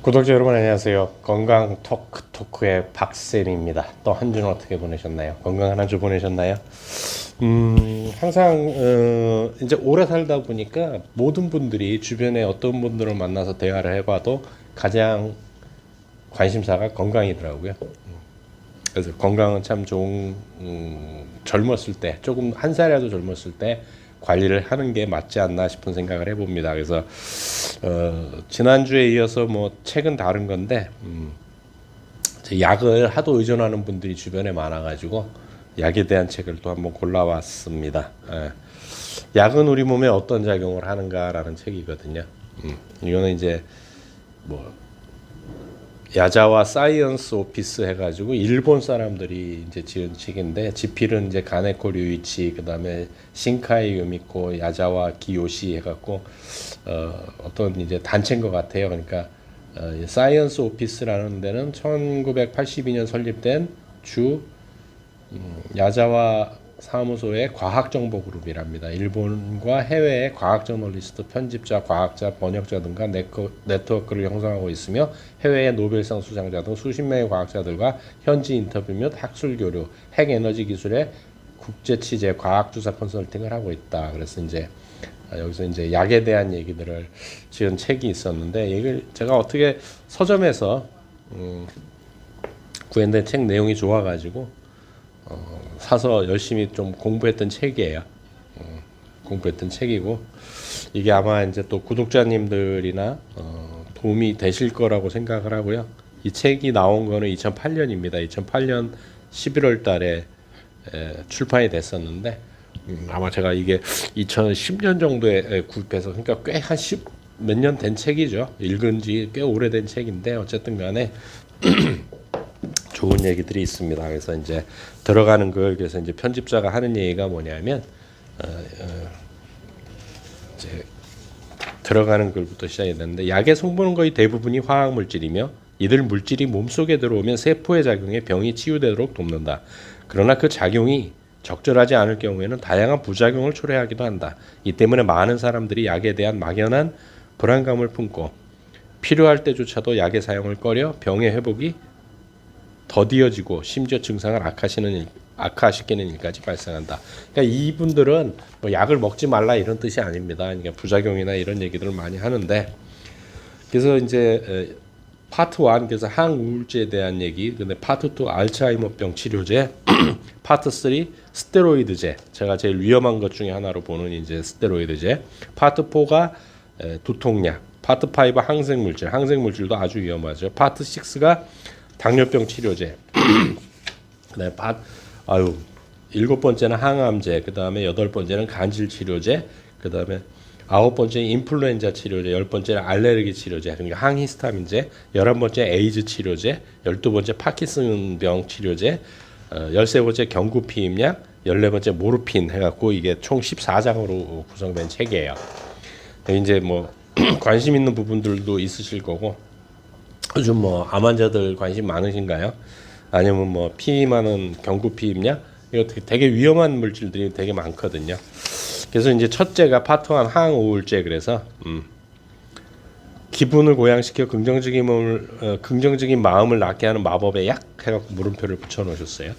구독자 여러분 안녕하세요. 건강 토크의 박쌤입니다. 또 한 주는 어떻게 보내셨나요? 건강한 한 주 보내셨나요? 항상 이제 오래 살다 보니까 모든 분들이 주변에 어떤 분들을 만나서 대화를 해봐도 가장 관심사가 건강이더라고요. 그래서 건강은 참 좋은 젊었을 때 조금 한 살이라도 젊었을 때 관리를 하는 게 맞지 않나 싶은 생각을 해봅니다. 그래서 지난주에 이어서 뭐 책은 다른 건데 약을 하도 의존하는 분들이 주변에 많아가지고 약에 대한 책을 또 한번 골라왔습니다. 약은 우리 몸에 어떤 작용을 하는가라는 책이거든요. 이거는 이제 뭐 야자와 사이언스 오피스 해가지고 일본 사람들이 이제 지은 책인데 지필은 이제 가네코 류이치 그다음에 신카이 유미코 야자와 기요시 해갖고 어떤 이제 단체인 것 같아요. 그러니까 사이언스 오피스라는 데는 1982년 설립된 주 야자와 사무소의 과학정보그룹이랍니다. 일본과 해외의 과학 저널리스트, 편집자, 과학자, 번역자 등과 네트워크를 형성하고 있으며 해외의 노벨상 수상자 등 수십 명의 과학자들과 현지 인터뷰 및 학술 교류, 핵에너지 기술의 국제 취재, 과학 주사 컨설팅을 하고 있다. 그래서 이제 여기서 이제 약에 대한 얘기들을 지은 책이 있었는데 이걸 제가 어떻게 서점에서 구했는데 책 내용이 좋아가지고 사서 열심히 좀 공부했던 책이에요. 공부했던 책이고 이게 아마 이제 또 구독자님들이나 도움이 되실 거라고 생각을 하고요. 이 책이 나온 거는 2008년입니다. 2008년 11월 달에 출판이 됐었는데 아마 제가 이게 2010년 정도에 구입해서 그러니까 꽤 한 10 몇 년 된 책이죠. 읽은 지 꽤 오래된 책인데 어쨌든 간에 좋은 얘기들이 있습니다. 그래서 이제 들어가는 걸 그래서 이제 편집자가 하는 얘기가 뭐냐면 이제 들어가는 글부터 시작이 되는데 약의 성분은 거의 대부분이 화학 물질이며 이들 물질이 몸속에 들어오면 세포의 작용에 병이 치유되도록 돕는다. 그러나 그 작용이 적절하지 않을 경우에는 다양한 부작용을 초래하기도 한다. 이 때문에 많은 사람들이 약에 대한 막연한 불안감을 품고 필요할 때조차도 약의 사용을 꺼려 병의 회복이 더디어지고 심지어 증상을 악화시키는 일까지 발생한다. 그러니까 이분들은 뭐 약을 먹지 말라 이런 뜻이 아닙니다. 그러니까 부작용이나 이런 얘기들을 많이 하는데 그래서 이제 파트 1 그래서 항우울제에 대한 얘기, 근데 파트 2 알츠하이머병 치료제, 파트 3 스테로이드제, 제가 제일 위험한 것 중에 하나로 보는 이제 스테로이드제, 파트 4가 두통약, 파트 5 항생물질, 항생물질도 아주 위험하죠. 파트 6가 당뇨병 치료제. 네, 일곱 번째는 항암제, 그 다음에 여덟 번째는 간질 치료제, 그 다음에 아홉 번째 인플루엔자 치료제, 열 번째는 알레르기 치료제, 그러니까 항히스타민제, 11번째 에이즈 치료제, 12번째 파킨슨병 치료제, 13번째 경구피임약, 14번째 모르핀 해갖고 이게 총 14장으로 구성된 책이에요. 이제 뭐 관심 있는 부분들도 있으실 거고. 요즘 뭐 암 환자들 관심 많으신가요? 아니면 뭐 피 많은 경구 피임약 이거 되게 위험한 물질들이 되게 많거든요. 그래서 이제 첫째가 파트 1 항우울제 그래서 기분을 고양시켜 긍정적인 마음을 낳게 하는 마법의 약 해갖고 물음표를 붙여놓으셨어요.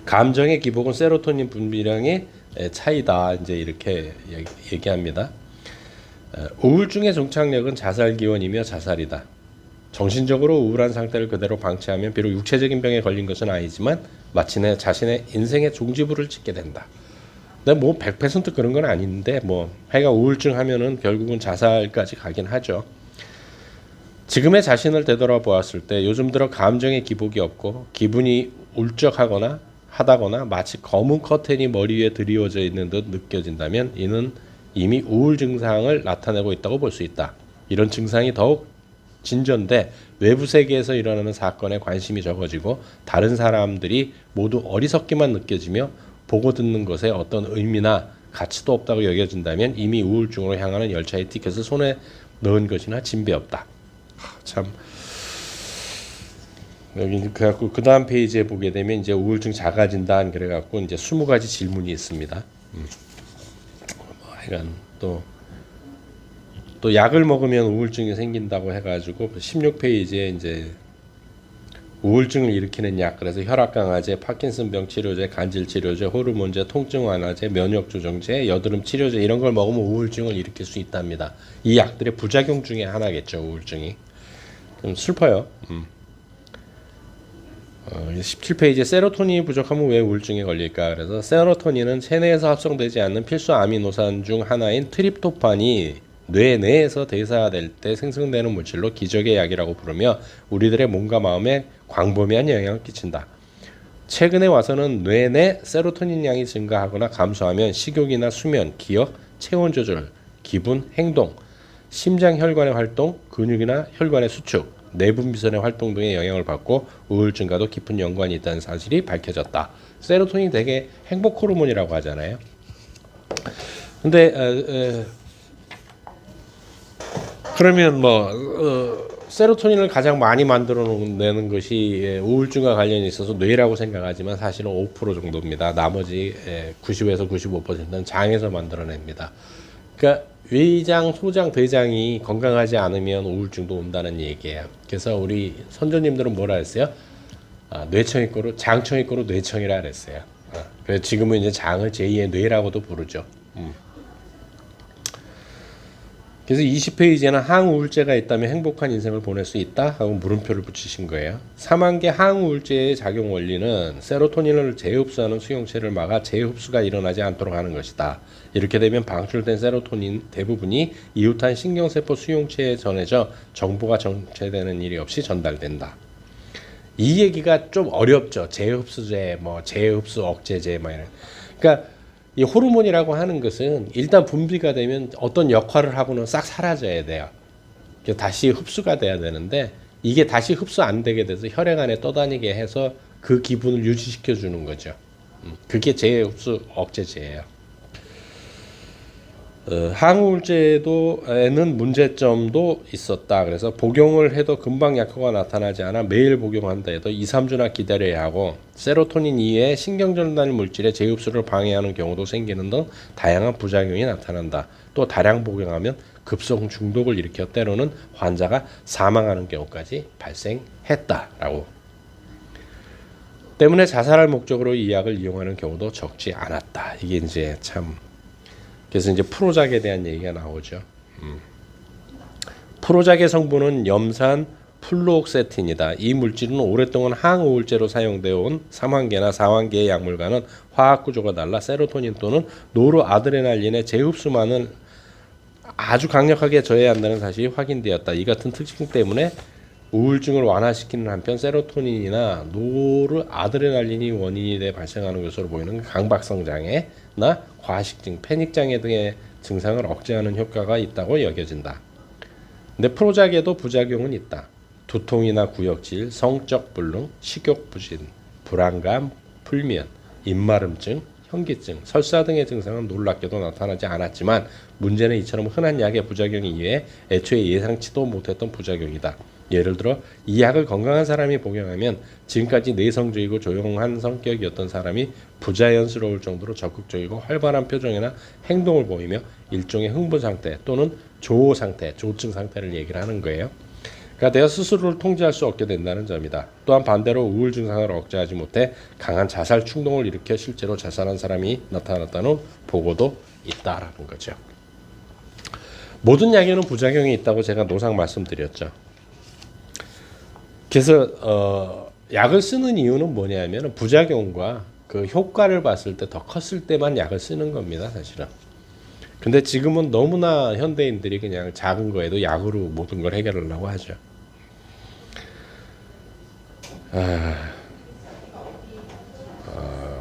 감정의 기복은 세로토닌 분비량의 차이다 이제 이렇게 얘기합니다. 우울증의 종착역은 자살 기원이며 자살이다. 정신적으로 우울한 상태를 그대로 방치하면 비록 육체적인 병에 걸린 것은 아니지만 마침내 자신의 인생의 종지부를 찍게 된다. 근데 뭐 100% 그런 건 아닌데 뭐 해가 우울증 하면은 결국은 자살까지 가긴 하죠. 지금의 자신을 되돌아보았을 때 요즘 들어 감정의 기복이 없고 기분이 울적하거나 하다거나 마치 검은 커튼이 머리 위에 드리워져 있는 듯 느껴진다면 이는 이미 우울 증상을 나타내고 있다고 볼 수 있다. 이런 증상이 더욱 진전돼 외부 세계에서 일어나는 사건에 관심이 적어지고 다른 사람들이 모두 어리석기만 느껴지며 보고 듣는 것에 어떤 의미나 가치도 없다고 여겨진다면 이미 우울증으로 향하는 열차의 티켓을 손에 넣은 것이나 진배 없다. 참 여기 그래갖고 그 다음 페이지에 보게 되면 이제 우울증 자가 진단 그래갖고 이제 20가지 질문이 있습니다. 하여간 또 또 약을 먹으면 우울증이 생긴다고 해가지고 16페이지에 이제 우울증을 일으키는 약, 그래서 혈압 강화제, 파킨슨병 치료제, 간질 치료제, 호르몬제, 통증 완화제, 면역 조정제, 여드름 치료제 이런 걸 먹으면 우울증을 일으킬 수 있답니다. 이 약들의 부작용 중에 하나겠죠, 우울증이. 좀 슬퍼요. 17페이지에 세로토닌이 부족하면 왜 우울증에 걸릴까? 그래서 세로토닌은 체내에서 합성되지 않는 필수 아미노산 중 하나인 트립토판이 뇌 내에서 대사될 때 생성되는 물질로 기적의 약이라고 부르며 우리들의 몸과 마음에 광범위한 영향을 끼친다. 최근에 와서는 뇌 내 세로토닌 양이 증가하거나 감소하면 식욕이나 수면, 기억, 체온 조절, 기분, 행동, 심장 혈관의 활동, 근육이나 혈관의 수축, 내분비선의 활동 등의 영향을 받고 우울증과도 깊은 연관이 있다는 사실이 밝혀졌다. 세로토닌이 되게 행복 호르몬이라고 하잖아요. 근데 그러면 세로토닌을 가장 많이 만들어내는 것이 우울증과 관련이 있어서 뇌라고 생각하지만 사실은 5% 정도입니다. 나머지 90에서 95%는 장에서 만들어냅니다. 그러니까 위장, 소장, 대장이 건강하지 않으면 우울증도 온다는 얘기예요. 그래서 우리 선조님들은 뭐라 했어요? 뇌청이 거로 장청이 거로 뇌청이라 그랬어요. 그래서 지금은 이제 장을 제2의 뇌라고도 부르죠. 그래서 20페이지에는 항우울제가 있다면 행복한 인생을 보낼 수 있다 하고 물음표를 붙이신 거예요. 3한계 항우울제의 작용 원리는 세로토닌을 재흡수하는 수용체를 막아 재흡수가 일어나지 않도록 하는 것이다. 이렇게 되면 방출된 세로토닌 대부분이 이웃한 신경세포 수용체에 전해져 정보가 정체되는 일이 없이 전달된다. 이 얘기가 좀 어렵죠. 재흡수제, 재흡수 억제제 이런. 그러니까 이 호르몬이라고 하는 것은 일단 분비가 되면 어떤 역할을 하고는 싹 사라져야 돼요. 다시 흡수가 돼야 되는데 이게 다시 흡수 안 되게 돼서 혈액 안에 떠다니게 해서 그 기분을 유지시켜 주는 거죠. 그게 재흡수 억제제예요. 항우울제에는 문제점도 있었다. 그래서 복용을 해도 금방 약효가 나타나지 않아 매일 복용한다 해도 2, 3주나 기다려야 하고 세로토닌 이외에 신경전달 물질의 재흡수를 방해하는 경우도 생기는 등 다양한 부작용이 나타난다. 또 다량 복용하면 급성 중독을 일으켜 때로는 환자가 사망하는 경우까지 발생했다라고. 때문에 자살할 목적으로 이 약을 이용하는 경우도 적지 않았다. 이게 이제 참. 그래서 이제 프로작에 대한 얘기가 나오죠. 프로작의 성분은 염산 플루옥세틴이다. 이 물질은 오랫동안 항우울제로 사용되어 온 3한계나 4한계의 약물과는 화학 구조가 달라 세로토닌 또는 노르아드레날린의 재흡수만을 아주 강력하게 저해한다는 사실이 확인되었다. 이 같은 특징 때문에 우울증을 완화시키는 한편 세로토닌이나 노르아드레날린이 원인이 돼 발생하는 것으로 보이는 강박성 장애나 과식증, 패닉장애 등의 증상을 억제하는 효과가 있다고 여겨진다. 근데 프로작에도 부작용은 있다. 두통이나 구역질, 성적 불능, 식욕 부진, 불안감, 불면, 입마름증, 현기증, 설사 등의 증상은 놀랍게도 나타나지 않았지만 문제는 이처럼 흔한 약의 부작용 이외에 애초에 예상치도 못했던 부작용이다. 예를 들어 이 약을 건강한 사람이 복용하면 지금까지 내성적이고 조용한 성격이었던 사람이 부자연스러울 정도로 적극적이고 활발한 표정이나 행동을 보이며 일종의 흥분 상태 또는 조호 상태, 조증 상태를 얘기를 하는 거예요. 그러니까 내가 스스로를 통제할 수 없게 된다는 점이다. 또한 반대로 우울 증상을 억제하지 못해 강한 자살 충동을 일으켜 실제로 자살한 사람이 나타났다는 보고도 있다라는 거죠. 모든 약에는 부작용이 있다고 제가 노상 말씀드렸죠. 그래서 약을 쓰는 이유는 뭐냐면 부작용과 그 효과를 봤을 때 더 컸을 때만 약을 쓰는 겁니다, 사실은. 근데 지금은 너무나 현대인들이 그냥 작은 거에도 약으로 모든 걸 해결하려고 하죠.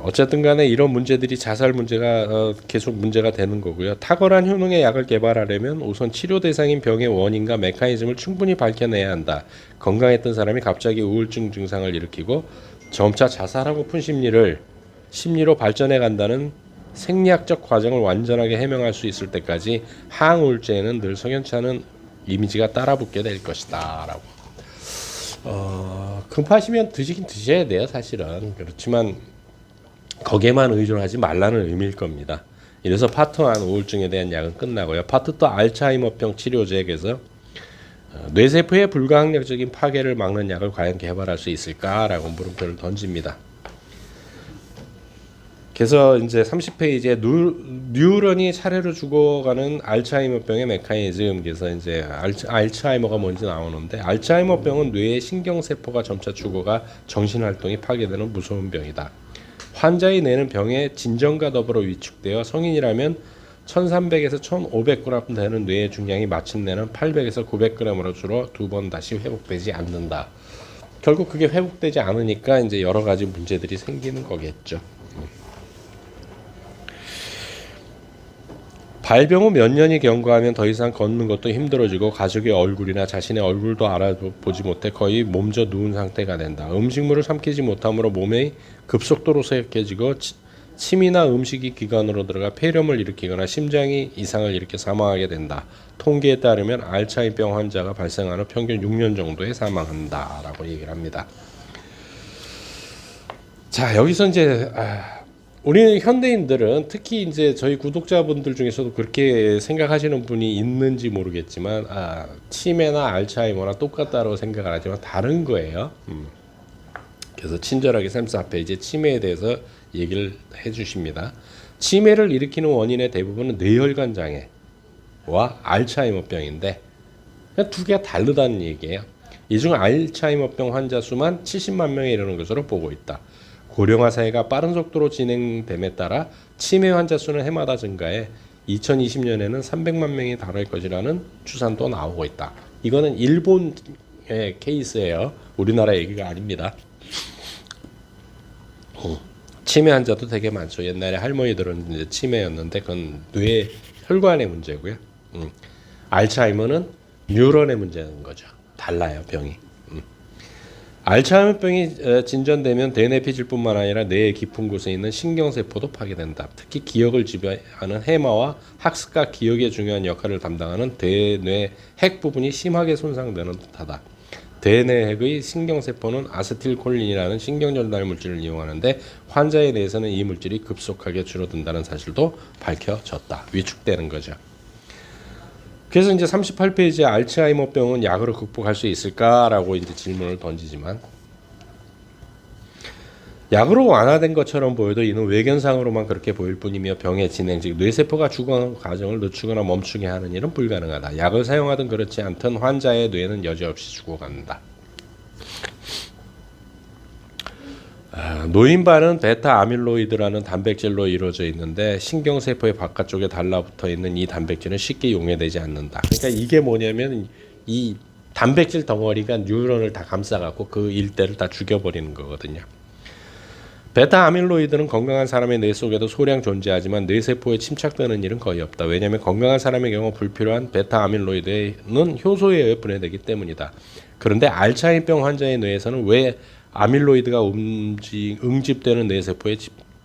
어쨌든 간에 이런 문제들이 자살 문제가 계속 문제가 되는 거고요. 탁월한 효능의 약을 개발하려면 우선 치료 대상인 병의 원인과 메커니즘을 충분히 밝혀내야 한다. 건강했던 사람이 갑자기 우울증 증상을 일으키고 점차 자살하고픈 심리로 발전해 간다는 생리학적 과정을 완전하게 해명할 수 있을 때까지 항우울제에는 늘 석연치 않은 이미지가 따라붙게 될 것이다 라고. 급하시면 드시긴 드셔야 돼요, 사실은. 그렇지만 거기에만 의존하지 말라는 의미일 겁니다. 이래서 파트 1 우울증에 대한 약은 끝나고요. 파트 2 알츠하이머병 치료제에서 뇌세포의 불가항력적인 파괴를 막는 약을 과연 개발할 수 있을까라고 물음표를 던집니다. 그래서 이제 30페이지에 뉴런이 차례로 죽어가는 알츠하이머병의 메커니즘, 그래서 이제 알츠하이머가 뭔지 나오는데, 알츠하이머병은 뇌의 신경세포가 점차 죽어가 정신활동이 파괴되는 무서운 병이다. 환자의 뇌는 병의 진전과 더불어 위축되어 성인이라면 1300에서 1500g 되는 뇌의 중량이 마침내는 800에서 900g으로 줄어 두 번 다시 회복되지 않는다. 결국 그게 회복되지 않으니까 이제 여러 가지 문제들이 생기는 거겠죠. 발병 후 몇 년이 경과하면 더 이상 걷는 것도 힘들어지고 가족의 얼굴이나 자신의 얼굴도 알아보지 못해 거의 몸져 누운 상태가 된다. 음식물을 삼키지 못함으로 몸이 급속도로 쇠약해지고 침이나 음식이 기관으로 들어가 폐렴을 일으키거나 심장이 이상을 일으켜 사망하게 된다. 통계에 따르면 알츠하이머병 환자가 발생한 후 평균 6년 정도에 사망한다라고 얘기를 합니다. 자, 여기서 이제 우리는 현대인들은 특히 이제 저희 구독자분들 중에서도 그렇게 생각하시는 분이 있는지 모르겠지만, 치매나 알츠하이머나 똑같다고 생각을 하지만 다른 거예요. 그래서 친절하게 샘스 앞에 이제 치매에 대해서 얘기를 해주십니다. 치매를 일으키는 원인의 대부분은 뇌혈관 장애와 알츠하이머병인데 두 개가 다르다는 얘기예요. 이 중 알츠하이머병 환자 수만 70만 명에 이르는 것으로 보고 있다. 고령화 사회가 빠른 속도로 진행됨에 따라 치매 환자 수는 해마다 증가해 2020년에는 300만 명이 달할 것이라는 추산도 나오고 있다. 이거는 일본의 케이스예요. 우리나라 얘기가 아닙니다. 치매 환자도 되게 많죠. 옛날에 할머니들은 이제 치매였는데 그건 뇌 혈관의 문제고요. 알츠하이머는 뉴런의 문제인 거죠. 달라요, 병이. 알츠하이머병이 진전되면 대뇌피질뿐만 아니라 뇌의 깊은 곳에 있는 신경세포도 파괴된다. 특히 기억을 지배하는 해마와 학습과 기억에 중요한 역할을 담당하는 대뇌 핵 부분이 심하게 손상되는 듯하다. 대뇌 핵의 신경세포는 아세틸콜린이라는 신경전달 물질을 이용하는데 환자의 뇌에서는 이 물질이 급속하게 줄어든다는 사실도 밝혀졌다. 위축되는 거죠. 그래서 이제 38페이지에 알츠하이머병은 약으로 극복할 수 있을까라고 이제 질문을 던지지만, 약으로 완화된 것처럼 보여도 이는 외견상으로만 그렇게 보일 뿐이며 병의 진행, 즉 뇌세포가 죽어가는 과정을 늦추거나 멈추게 하는 일은 불가능하다. 약을 사용하든 그렇지 않든 환자의 뇌는 여지없이 죽어간다. 노인반은 베타 아밀로이드라는 단백질로 이루어져 있는데 신경세포의 바깥쪽에 달라붙어 있는 이 단백질은 쉽게 용해되지 않는다. 그러니까 이게 뭐냐면 이 단백질 덩어리가 뉴런을 다 감싸갖고 그 일대를 다 죽여버리는 거거든요. 베타 아밀로이드는 건강한 사람의 뇌 속에도 소량 존재하지만 뇌세포에 침착되는 일은 거의 없다. 왜냐하면 건강한 사람의 경우 불필요한 베타 아밀로이드는 효소에 의해 분해되기 때문이다. 그런데 알츠하이머병 환자의 뇌에서는 왜 아밀로이드가 응집되는 뇌세포에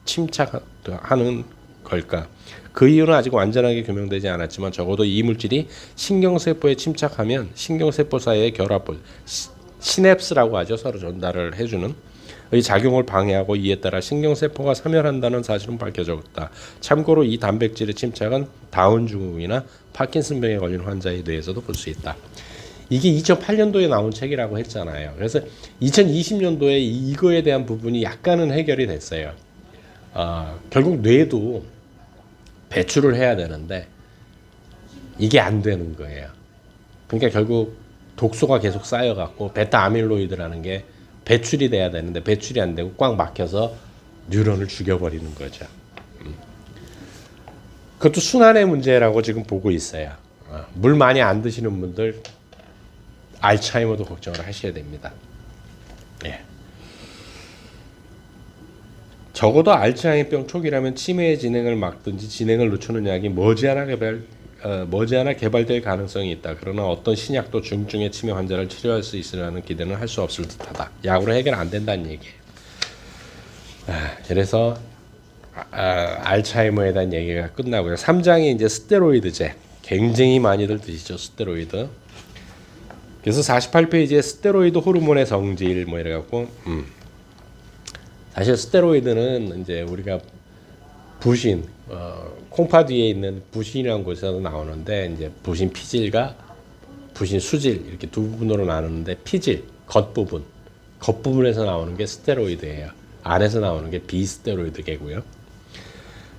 침착하는 걸까? 그 이유는 아직 완전하게 규명되지 않았지만 적어도 이 물질이 신경세포에 침착하면 신경세포 사이의 결합을 시냅스라고 하죠. 서로 전달을 해주는 의 작용을 방해하고 이에 따라 신경세포가 사멸한다는 사실은 밝혀졌다. 참고로 이 단백질의 침착은 다운 증후군이나 파킨슨병에 걸린 환자의 뇌에서도 볼 수 있다. 이게 2008년도에 나온 책이라고 했잖아요. 그래서 2020년도에 이거에 대한 부분이 약간은 해결이 됐어요. 결국 뇌도 배출을 해야 되는데 이게 안 되는 거예요. 그러니까 결국 독소가 계속 쌓여갖고 베타 아밀로이드라는 게 배출이 돼야 되는데 배출이 안 되고 꽉 막혀서 뉴런을 죽여버리는 거죠. 그것도 순환의 문제라고 지금 보고 있어요. 물 많이 안 드시는 분들 알츠하이머도 걱정을 하셔야 됩니다. 예. 적어도 알츠하이머병 초기라면 치매의 진행을 막든지 진행을 늦추는 약이 머지않아 개발될 가능성이 있다. 그러나 어떤 신약도 중증의 치매 환자를 치료할 수 있으라는 기대는 할 수 없을 듯하다. 약으로 해결 안 된다는 얘기예요. 그래서 알츠하이머에 대한 얘기가 끝나고요. 3장이 이제 스테로이드제. 굉장히 많이들 드시죠, 스테로이드. 그래서 48페이지에 스테로이드 호르몬의 성질 이래 갖고 사실 스테로이드는 이제 우리가 부신, 콩파 뒤에 있는 부신이라는 곳에서 나오는데 이제 부신 피질과 부신 수질 이렇게 두 부분으로 나누는데 피질 겉부분에서 나오는 게 스테로이드예요. 안에서 나오는 게 비스테로이드계고요.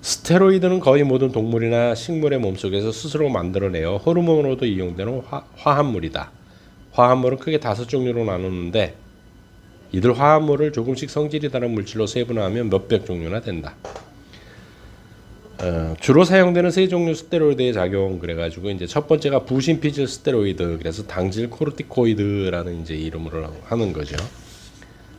스테로이드는 거의 모든 동물이나 식물의 몸속에서 스스로 만들어내어 호르몬으로도 이용되는 화합물이다. 화합물은 크게 5종류로 나누는데 이들 화합물을 조금씩 성질이 다른 물질로 세분화하면 몇백 종류나 된다. 주로 사용되는 3종류 스테로이드의 작용 그래가지고 이제 첫 번째가 부신피질 스테로이드 그래서 당질 코르티코이드라는 이제 이름으로 하는 거죠.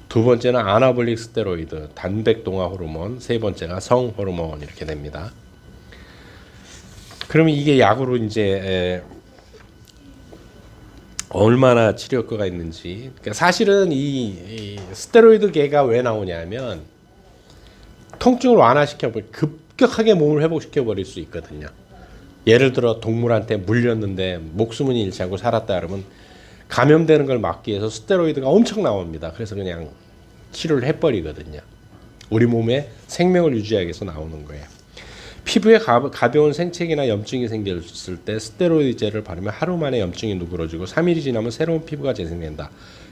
두 번째는 아나볼릭 스테로이드 단백 동화 호르몬, 세 번째가 성 호르몬 이렇게 됩니다. 그러면 이게 약으로 이제 얼마나 치료 효과가 있는지. 그러니까 사실은 이 스테로이드계가 왜 나오냐면 통증을 완화시켜 급격하게 몸을 회복시켜 버릴 수 있거든요. 예를 들어 동물한테 물렸는데 목숨은 잃지 않고 살았다 그러면 감염되는 걸 막기 위해서 스테로이드가 엄청 나옵니다. 그래서 그냥 치료를 해버리거든요. 우리 몸에 생명을 유지하기 위해서 나오는 거예요. 피부에 가벼운 생채기나 염증이 생겼을 때 스테로이드제를 바르면 하루 만에 염증이 누그러지고 3일이 지나면 새로운 피부가 재생된다.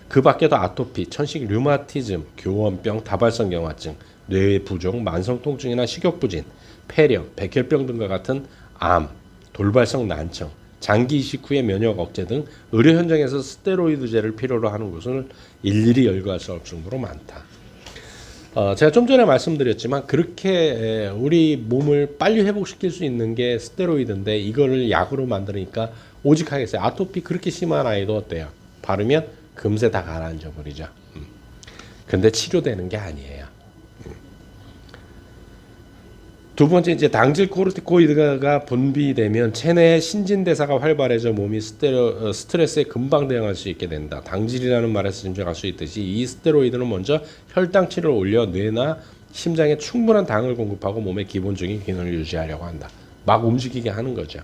그 밖에도 아토피, 천식 류마티즘, 교원병, 다발성 경화증, 뇌의 부종, 만성 통증이나 식욕부진, 폐렴, 백혈병 등과 같은 암, 돌발성 난청, 장기 이식 후의 면역 억제 등 의료 현장에서 스테로이드제를 필요로 하는 곳은 일일이 열거할 수 없을 정도로 많다. 제가 좀 전에 말씀드렸지만 그렇게 우리 몸을 빨리 회복시킬 수 있는 게 스테로이드인데 이거를 약으로 만드니까 오직하겠어요. 아토피 그렇게 심한 아이도 어때요? 바르면 금세 다 가라앉아 버리죠. 근데 치료되는 게 아니에요. 두 번째 이제 당질 코르티코이드가 분비되면 체내의 신진대사가 활발해져 몸이 스트레스에 금방 대응할 수 있게 된다. 당질이라는 말에서 짐작할 수 있듯이 이 스테로이드는 먼저 혈당치를 올려 뇌나 심장에 충분한 당을 공급하고 몸의 기본적인 기능을 유지하려고 한다. 막 움직이게 하는 거죠.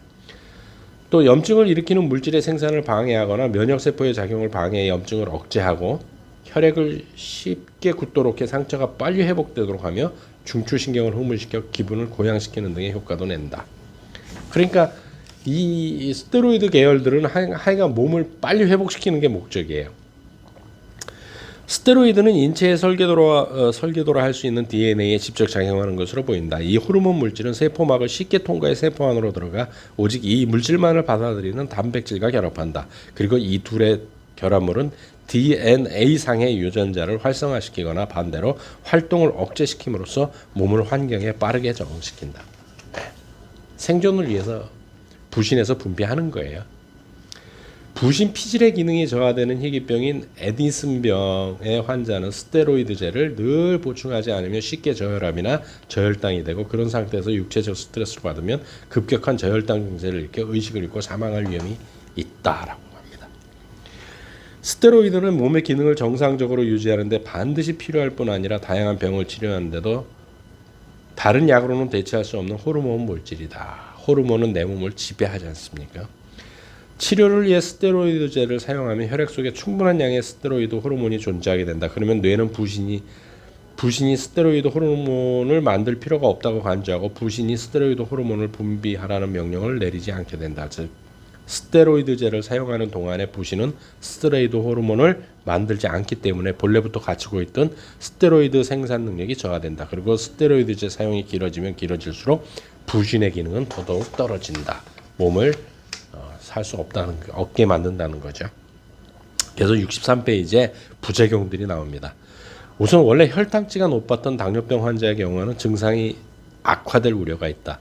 또 염증을 일으키는 물질의 생산을 방해하거나 면역세포의 작용을 방해해 염증을 억제하고 혈액을 쉽게 굳도록 해 상처가 빨리 회복되도록 하며 중추신경을 흐물시켜 기분을 고양시키는 등의 효과도 낸다. 그러니까 이 스테로이드 계열들은 하여간 몸을 빨리 회복시키는 게 목적이에요. 스테로이드는 인체의 설계도라 할 수 있는 DNA에 직접 작용하는 것으로 보인다. 이 호르몬 물질은 세포막을 쉽게 통과해 세포 안으로 들어가 오직 이 물질만을 받아들이는 단백질과 결합한다. 그리고 이 둘의 결합물은 DNA상의 유전자를 활성화시키거나 반대로 활동을 억제시킴으로써 몸을 환경에 빠르게 적응시킨다. 생존을 위해서 부신에서 분비하는 거예요. 부신 피질의 기능이 저하되는 희귀병인 에디슨병의 환자는 스테로이드제를 늘 보충하지 않으면 쉽게 저혈압이나 저혈당이 되고 그런 상태에서 육체적 스트레스를 받으면 급격한 저혈당 증세를 일으켜 의식을 잃고 사망할 위험이 있다라고 합니다. 스테로이드는 몸의 기능을 정상적으로 유지하는 데 반드시 필요할 뿐 아니라 다양한 병을 치료하는데도 다른 약으로는 대체할 수 없는 호르몬 물질이다. 호르몬은 내 몸을 지배하지 않습니까? 치료를 위해 스테로이드제를 사용하면 혈액 속에 충분한 양의 스테로이드 호르몬이 존재하게 된다. 그러면 뇌는 부신이 스테로이드 호르몬을 만들 필요가 없다고 간주하고 부신이 스테로이드 호르몬을 분비하라는 명령을 내리지 않게 된다. 즉 스테로이드제를 사용하는 동안에 부신은 스테로이드 호르몬을 만들지 않기 때문에 본래부터 갖추고 있던 스테로이드 생산 능력이 저하된다. 그리고 스테로이드제 사용이 길어지면 길어질수록 부신의 기능은 더더욱 떨어진다. 몸을 살 수 없게 만든다는 거죠. 그래서 63페이지에 부작용들이 나옵니다. 우선 원래 혈당치가 높았던 당뇨병 환자의 경우는 증상이 악화될 우려가 있다.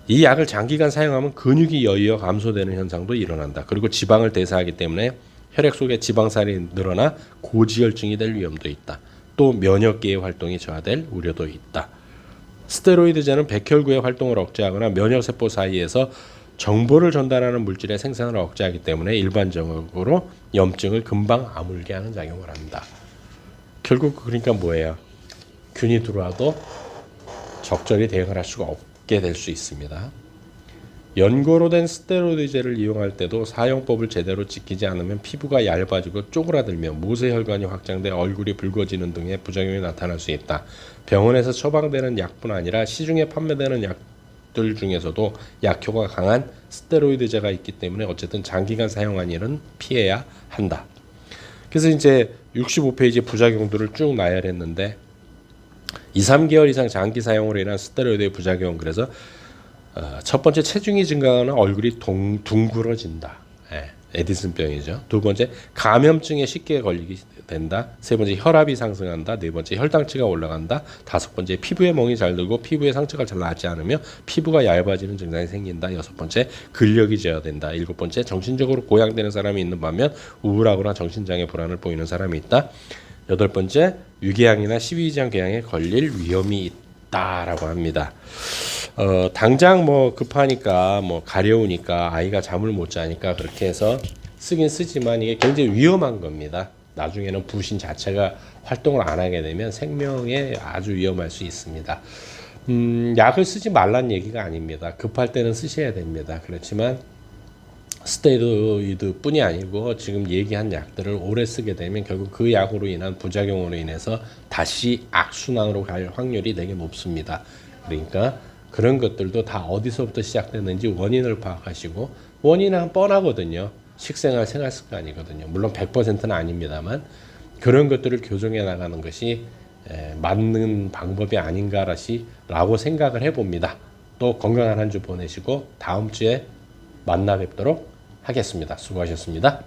이 약을 장기간 사용하면 근육이 여의어 감소되는 현상도 일어난다. 그리고 지방을 대사하기 때문에 혈액 속에 지방살이 늘어나 고지혈증이 될 위험도 있다. 또 면역계의 활동이 저하될 우려도 있다. 스테로이드제는 백혈구의 활동을 억제하거나 면역세포 사이에서 정보를 전달하는 물질의 생산을 억제하기 때문에 일반적으로 염증을 금방 아물게 하는 작용을 한다. 결국 그러니까 뭐예요? 균이 들어와도 적절히 대응을 할 수가 없게 될 수 있습니다. 연고로 된 스테로이드제를 이용할 때도 사용법을 제대로 지키지 않으면 피부가 얇아지고 쪼그라들며 모세혈관이 확장돼 얼굴이 붉어지는 등의 부작용이 나타날 수 있다. 병원에서 처방되는 약뿐 아니라 시중에 판매되는 약들 중에서도 약효가 강한 스테로이드제가 있기 때문에 어쨌든 장기간 사용한 일은 피해야 한다. 그래서 이제 65페이지 부작용들을 쭉 나열했는데 2, 3개월 이상 장기 사용으로 인한 스테로이드의 부작용. 그래서 첫 번째 체중이 증가하거나 얼굴이 둥그러진다. 에디슨병이죠. 두 번째 감염증에 쉽게 걸리게 된다. 세 번째 혈압이 상승한다. 네 번째 혈당치가 올라간다. 다섯 번째 피부에 멍이 잘 들고 피부에 상처가 잘 나지 않으며 피부가 얇아지는 증상이 생긴다. 여섯 번째 근력이 저하된다. 일곱 번째 정신적으로 고양되는 사람이 있는 반면 우울하거나 정신장애 불안을 보이는 사람이 있다. 여덟 번째 위궤양이나 십이지장 궤양에 걸릴 위험이 있다라고 합니다. 당장 뭐 급하니까 뭐 가려우니까 아이가 잠을 못 자니까 그렇게 해서 쓰긴 쓰지만 이게 굉장히 위험한 겁니다. 나중에는 부신 자체가 활동을 안 하게 되면 생명에 아주 위험할 수 있습니다. 약을 쓰지 말란 얘기가 아닙니다. 급할 때는 쓰셔야 됩니다. 그렇지만 스테로이드뿐이 아니고 지금 얘기한 약들을 오래 쓰게 되면 결국 그 약으로 인한 부작용으로 인해서 다시 악순환으로 갈 확률이 되게 높습니다. 그러니까 그런 것들도 다 어디서부터 시작됐는지 원인을 파악하시고, 원인은 뻔하거든요. 식생활, 생활 습관이거든요. 물론 100%는 아닙니다만 그런 것들을 교정해 나가는 것이 맞는 방법이 아닌가라고 생각을 해봅니다. 또 건강한 한 주 보내시고 다음 주에 만나 뵙도록 하겠습니다. 수고하셨습니다.